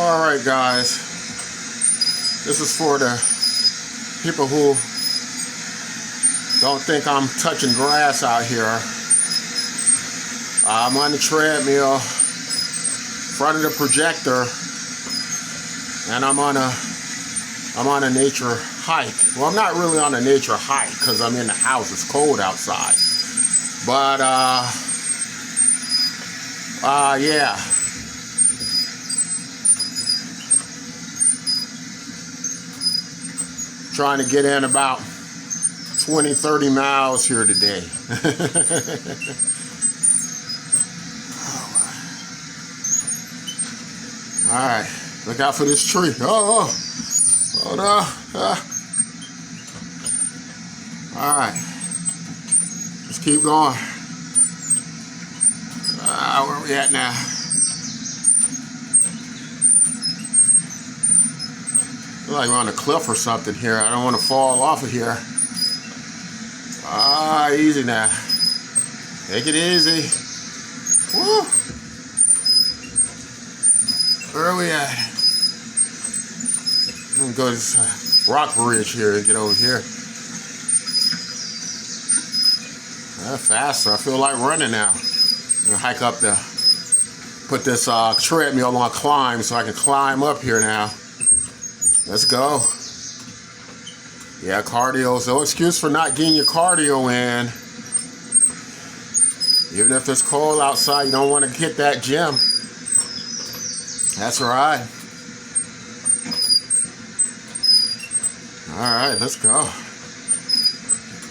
Alright guys, this is for the people who don't think I'm touching grass out here. I'm on the treadmill, front of the projector, and I'm on a nature hike. Well, I'm not really on a nature hike because I'm in the house. It's cold outside. But yeah. Trying to get in about 20-30 miles here today. Alright, look out for this tree. Oh no. Alright, let's keep going. Where are we at now? Feel like we're on a cliff or something here. I don't want to fall off of here. Easy now. Take it easy. Woo! Where are we at? I'm gonna go to this rock bridge here and get over here. Faster. I feel like running now. I'm gonna hike up the, put this treadmill on climb so I can climb up here now. Let's go. Yeah, cardio. No excuse for not getting your cardio in. Even if it's cold outside, you don't want to hit that gym. That's right. All right, let's go.